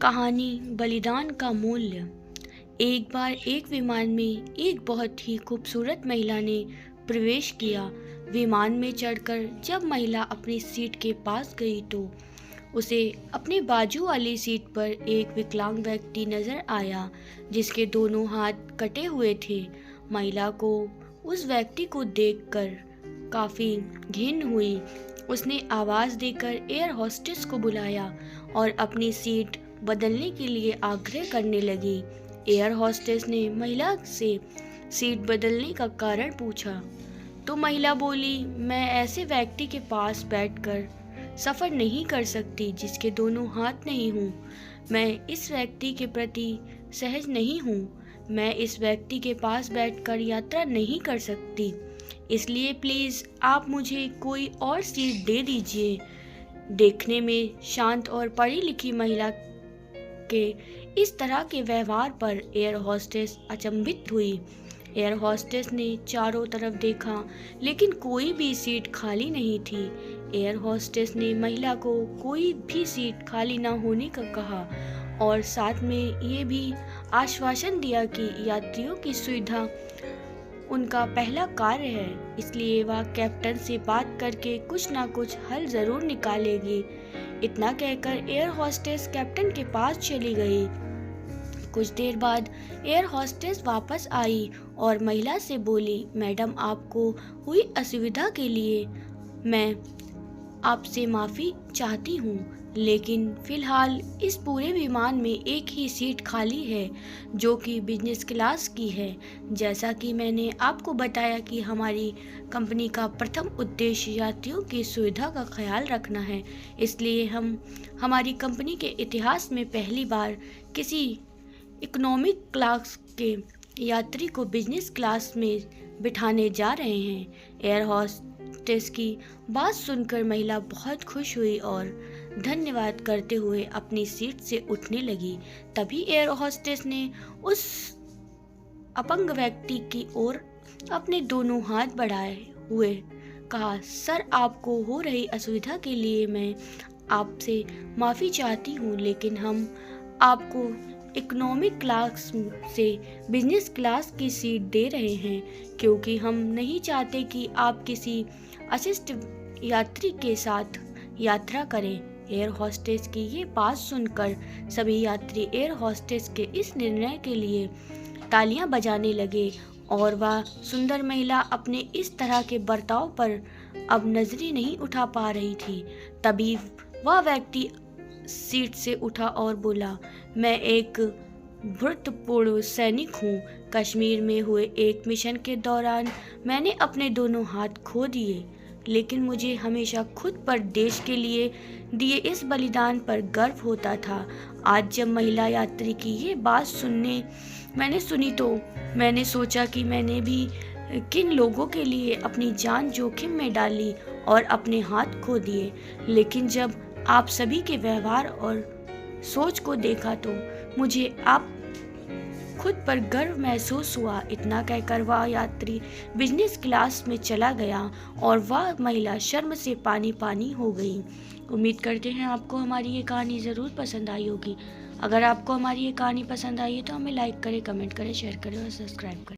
कहानी बलिदान का मूल्य। एक बार एक विमान में एक बहुत ही खूबसूरत महिला ने प्रवेश किया। विमान में चढ़कर जब महिला अपनी सीट के पास गई तो उसे अपने बाजू वाली सीट पर एक विकलांग व्यक्ति नजर आया जिसके दोनों हाथ कटे हुए थे। महिला को उस व्यक्ति को देखकर काफ़ी घिन हुई। उसने आवाज़ देकर एयर होस्टेस को बुलाया और अपनी सीट बदलने के लिए आग्रह करने लगी। एयर होस्टेस ने महिला से सीट बदलने का कारण पूछा तो महिला बोली, मैं ऐसे व्यक्ति के पास बैठकर सफ़र नहीं कर सकती जिसके दोनों हाथ नहीं हूँ। मैं इस व्यक्ति के प्रति सहज नहीं हूँ। मैं इस व्यक्ति के पास बैठकर यात्रा नहीं कर सकती, इसलिए प्लीज़ आप मुझे कोई और सीट दे दीजिए। देखने में शांत और पढ़ी लिखी महिला के इस तरह के व्यवहार पर एयर होस्टेस अचंभित हुई। एयर होस्टेस ने चारों तरफ देखा लेकिन कोई भी सीट खाली नहीं थी। एयर होस्टेस ने महिला को कोई भी सीट खाली न होने का कहा और साथ में ये भी आश्वासन दिया कि यात्रियों की सुविधा उनका पहला कार्य है, इसलिए वह कैप्टन से बात करके कुछ ना कुछ हल ज़रूर निकालेगी। इतना कहकर एयर होस्टेस कैप्टन के पास चली गई। कुछ देर बाद एयर होस्टेस वापस आई और महिला से बोली, मैडम, आपको हुई असुविधा के लिए मैं आपसे माफ़ी चाहती हूँ, लेकिन फ़िलहाल इस पूरे विमान में एक ही सीट खाली है जो कि बिजनेस क्लास की है। जैसा कि मैंने आपको बताया कि हमारी कंपनी का प्रथम उद्देश्य यात्रियों की सुविधा का ख्याल रखना है, इसलिए हम हमारी कंपनी के इतिहास में पहली बार किसी इकोनॉमिक क्लास के यात्री को बिजनेस क्लास में बिठाने जा रहे हैं। एयर होस्टेस की बात सुनकर महिला बहुत खुश हुई और धन्यवाद करते हुए अपनी सीट से उठने लगी। तभी एयर होस्टेस ने उस अपंग व्यक्ति की ओर अपने दोनों हाथ बढ़ाए हुए कहा, सर, आपको हो रही असुविधा के लिए मैं आपसे माफ़ी चाहती हूँ, लेकिन हम आपको इकोनॉमिक क्लास से बिजनेस क्लास की सीट दे रहे हैं क्योंकि हम नहीं चाहते कि आप किसी अशिष्ट यात्री के साथ यात्रा करें। एयर होस्टेस की ये बात सुनकर सभी यात्री एयर होस्टेस के इस निर्णय के लिए तालियां बजाने लगे और वह सुंदर महिला अपने इस तरह के बर्ताव पर अब नजरें नहीं उठा पा रही थी। तभी वह व्यक्ति सीट से उठा और बोला, मैं एक भूतपूर्व सैनिक हूँ। कश्मीर में हुए एक मिशन के दौरान मैंने अपने दोनों हाथ खो दिए, लेकिन मुझे हमेशा खुद पर देश के लिए दिए इस बलिदान पर गर्व होता था। आज जब महिला यात्री की ये बात मैंने सुनी तो मैंने सोचा कि मैंने भी किन लोगों के लिए अपनी जान जोखिम में डाली और अपने हाथ खो दिए, लेकिन जब आप सभी के व्यवहार और सोच को देखा तो मुझे आप खुद पर गर्व महसूस हुआ। इतना कहकर वह यात्री बिजनेस क्लास में चला गया और वह महिला शर्म से पानी पानी हो गई। उम्मीद करते हैं आपको हमारी ये कहानी ज़रूर पसंद आई होगी। अगर आपको हमारी ये कहानी पसंद आई है तो हमें लाइक करें, कमेंट करें, शेयर करें और सब्सक्राइब करें।